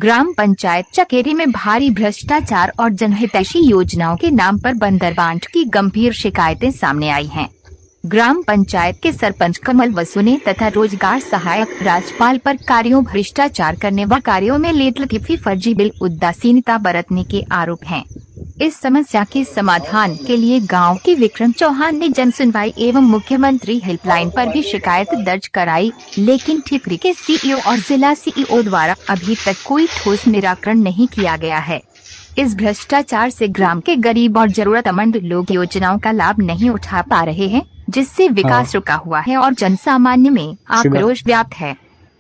ग्राम पंचायत चकेरी में भारी भ्रष्टाचार और जनहितैषी योजनाओं के नाम पर बंदरबांट की गंभीर शिकायतें सामने आई हैं। ग्राम पंचायत के सरपंच कमल वसु ने तथा रोजगार सहायक राजपाल पर कार्यों भ्रष्टाचार करने व कार्यों में लेटलतीफी, फर्जी बिल, उदासीनता बरतने के आरोप हैं। इस समस्या के समाधान के लिए गांव के विक्रम चौहान ने जनसुनवाई एवं मुख्यमंत्री हेल्पलाइन पर भी शिकायत दर्ज कराई, लेकिन ठिकरी के सीईओ और जिला सीईओ द्वारा अभी तक कोई ठोस निराकरण नहीं किया गया है। इस भ्रष्टाचार से ग्राम के गरीब और जरूरतमंद लोग योजनाओं का लाभ नहीं उठा पा रहे हैं, जिससे विकास रुका हुआ है और जनसामान्य में आक्रोश व्याप्त है।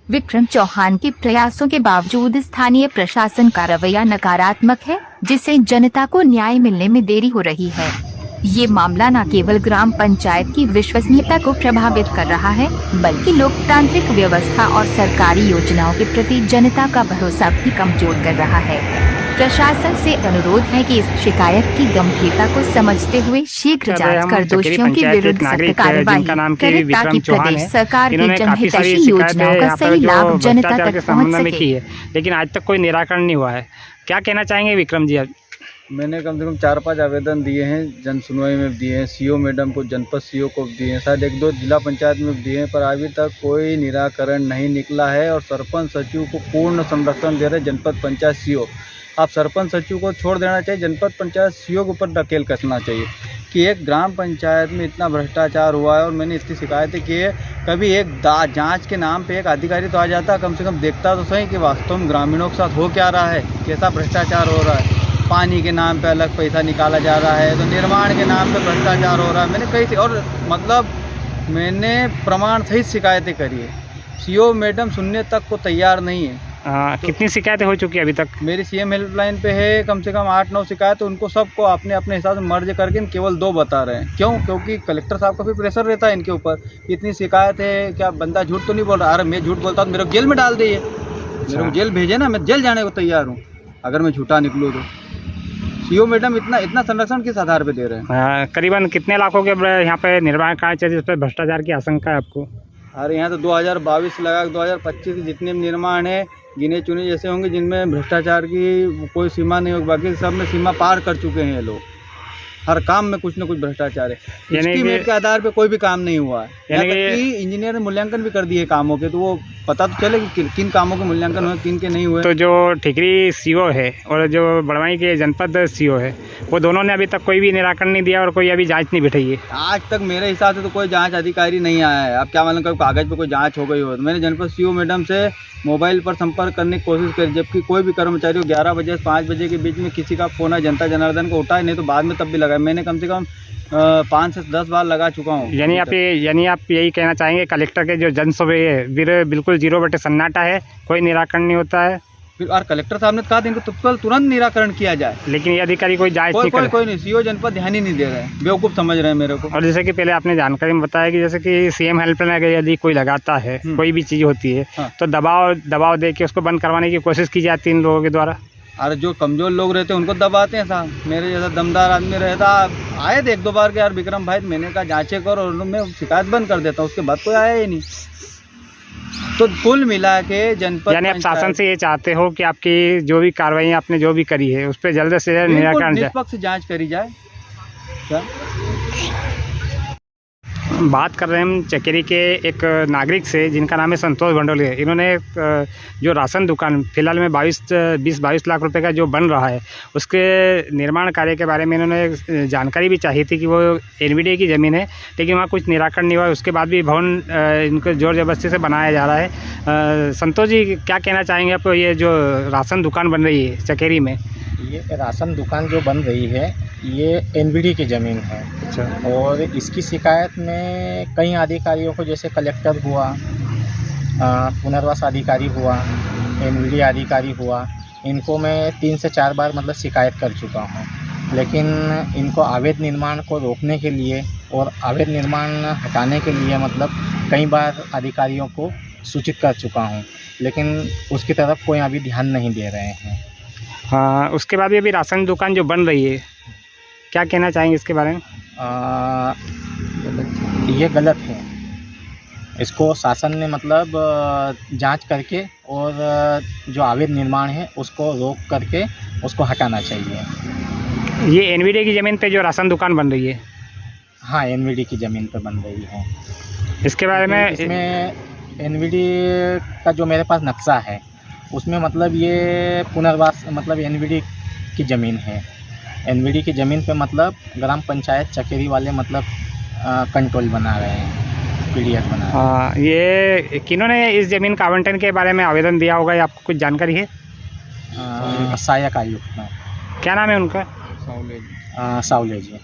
विक्रम चौहान के प्रयासों के बावजूद स्थानीय प्रशासन का रवैया नकारात्मक है, जिससे जनता को न्याय मिलने में देरी हो रही है। ये मामला न केवल ग्राम पंचायत की विश्वसनीयता को प्रभावित कर रहा है, बल्कि लोकतांत्रिक व्यवस्था और सरकारी योजनाओं के प्रति जनता का भरोसा भी कमजोर कर रहा है। प्रशासन से अनुरोध है कि इस शिकायत की गंभीरता को समझते हुए शीघ्र जांच कर दोषियों के विरुद्ध सख्त कार्रवाई करे, ताकि प्रदेश सरकार की जनहितैषी योजनाओं का सही लाभ जनता तक पहुंच सके। लेकिन आज तक कोई निराकरण नहीं हुआ है। क्या कहना चाहेंगे विक्रम जी? मैंने कम से कम 4-5 आवेदन दिए हैं, जन सुनवाई में दिए हैं, सीओ मैडम को, जनपद सीओ को दिए हैं, शायद 1-2 जिला पंचायत में दिए हैं, पर अभी तक कोई निराकरण नहीं निकला है। और सरपंच सचिव को पूर्ण संरक्षण दे रहे जनपद पंचायत सीओ। आप सरपंच सचिव को छोड़ देना चाहिए, जनपद पंचायत सीओ के ऊपर धकेल कसना चाहिए कि एक ग्राम पंचायत में इतना भ्रष्टाचार हुआ है। और मैंने इसकी शिकायतें की है। कभी एक जांच के नाम पे एक अधिकारी तो आ जाता, कम से कम देखता तो सही कि वास्तव में ग्रामीणों के साथ हो क्या रहा है, कैसा भ्रष्टाचार हो रहा है। पानी के नाम पे अलग पैसा निकाला जा रहा है, तो निर्माण के नाम पे भ्रष्टाचार हो रहा है। मैंने कई और मैंने प्रमाण सहित शिकायतें करी है। सीओ मैडम सुनने तक को तैयार नहीं है। तो कितनी शिकायतें हो चुकी है अभी तक? मेरी सीएम हेल्पलाइन पे है कम से कम 8-9 शिकायत। उनको सबको अपने अपने हिसाब से मर्ज करके केवल 2 बता रहे हैं। क्यों? क्योंकि कलेक्टर साहब का भी प्रेशर रहता है इनके ऊपर। इतनी शिकायत है, क्या बंदा झूठ तो नहीं बोल रहा? अरे मैं झूठ बोलता हूँ मेरे को जेल में डाल दिए, मेरे को जेल भेजे ना, मैं जेल जाने को तैयार हूँ अगर मैं झूठा निकलूँ तो। सीओ मैडम इतना संरक्षण किस आधार पे दे रहे हैं? करीबन कितने लाखों के यहाँ पे निर्माण कार्य चल, जिस पर भ्रष्टाचार की आशंका है आपको? अरे यहाँ तो 2022 लगा, 2025 के जितने निर्माण है गिने चुने जैसे होंगे जिनमें भ्रष्टाचार की कोई सीमा नहीं होगी, बाकी सब में सीमा पार कर चुके हैं ये लोग। हर काम में कुछ न कुछ भ्रष्टाचार है। एस्टीमेट के आधार पे कोई भी काम नहीं हुआ है। यहाँ तक कि इंजीनियर ने मूल्यांकन भी कर दिए कामों के, तो वो पता तो चले कि किन कामों के मूल्यांकन हुए, किन के नहीं हुए। तो जो ठिकरी सीओ है और जो बड़वाई के जनपद सीओ है, वो दोनों ने अभी तक कोई भी निराकरण नहीं दिया और कोई अभी जांच नहीं बिठाई है। आज तक मेरे हिसाब से तो कोई जांच अधिकारी नहीं आया है। अब क्या मालूम कभी कागज पे कोई जांच हो गई हो। तो मैंने जनपद सीओ मैडम से मोबाइल पर संपर्क करने की कोशिश करी, जबकि कोई भी कर्मचारी 11 बजे से 5 बजे के बीच में किसी का फोन है जनता जनार्दन को उठाए नहीं, तो बाद में तब भी लगाया। मैंने कम से कम 5 से 10 बार लगा चुका हूँ। यानी आप यही कहना चाहेंगे कलेक्टर के जो जनसुनवाई है बिल्कुल 0 सन्नाटा है, कोई निराकरण नहीं होता है। और कलेक्टर साहब ने कहा था इनको तुरंत निराकरण किया जाए, लेकिन ये अधिकारी कोई जांच नहीं कर रहे। कोई नहीं, सीओ जनपद ध्यान ही नहीं दे रहे हैं, बेवकूफ़ समझ रहे हैं मेरे को। और जैसे कि पहले आपने जानकारी में बताया कि जैसे कि सीएम हेल्पलाइन अगर यदि कोई लगाता है, कोई भी चीज़ होती है, तो दबाव दे के उसको बंद करवाने की कोशिश की जाती है इन लोगों के द्वारा। अरे जो कमजोर लोग रहते हैं उनको दबाते हैं साहब। मेरे जैसा दमदार आदमी रहता, आए थे 1-2 बार के यार विक्रम भाई, मैंने कहा जांचे करो और मैं शिकायत बंद कर देता हूँ, उसके बाद कोई आया ही नहीं। तो कुल मिला के जनपद, यानी आप शासन से ये चाहते हो कि आपकी जो भी कार्रवाई आपने जो भी करी है उस पर जल्द से जल्द निराकरण निष्पक्ष जांच करी जाए। क्या बात कर रहे हैं हम चकेरी के एक नागरिक से जिनका नाम है संतोष भंडोले। इन्होंने जो राशन दुकान फिलहाल में 20-22 लाख रुपए का जो बन रहा है उसके निर्माण कार्य के बारे में इन्होंने जानकारी भी चाहिए थी कि वो एनवीडी की ज़मीन है, लेकिन वहाँ कुछ निराकरण नहीं हुआ। उसके बाद भी भवन इनको जोर जबरदस्ती से बनाया जा रहा है। संतोष जी क्या कहना चाहेंगे आप? ये जो राशन दुकान बन रही है चकेरी में, ये राशन दुकान जो बन रही है ये एनवीडी की ज़मीन है। अच्छा। और इसकी शिकायत में कई अधिकारियों को, जैसे कलेक्टर हुआ, पुनर्वास अधिकारी हुआ, एनवीडी अधिकारी हुआ, इनको मैं 3 से 4 बार मतलब शिकायत कर चुका हूँ। लेकिन इनको अवैध निर्माण को रोकने के लिए और अवैध निर्माण हटाने के लिए मतलब कई बार अधिकारियों को सूचित कर चुका हूँ, लेकिन उसकी तरफ कोई अभी ध्यान नहीं दे रहे हैं। हाँ, उसके बाद भी अभी राशन दुकान जो बन रही है, क्या कहना चाहेंगे इसके बारे में? ये गलत है। इसको शासन ने मतलब जांच करके और जो अवैध निर्माण है उसको रोक करके उसको हटाना चाहिए। ये एनवीडी की ज़मीन पे जो राशन दुकान बन रही है, हाँ, एनवीडी की ज़मीन पर बन रही है। इसके बारे में इसमें एनवीडी का जो मेरे पास नक्शा है उसमें मतलब ये पुनर्वास मतलब एनवीडी की ज़मीन है। एनवीडी की ज़मीन पे मतलब ग्राम पंचायत चकेरी वाले मतलब कंट्रोल बना रहे हैं, पीडीएस बना रहे हैं। ये किन्होंने इस ज़मीन का आवंटन के बारे में आवेदन दिया होगा, ये आपको कुछ जानकारी है? सहायक आयुक्त में क्या नाम है उनका? सावले जी।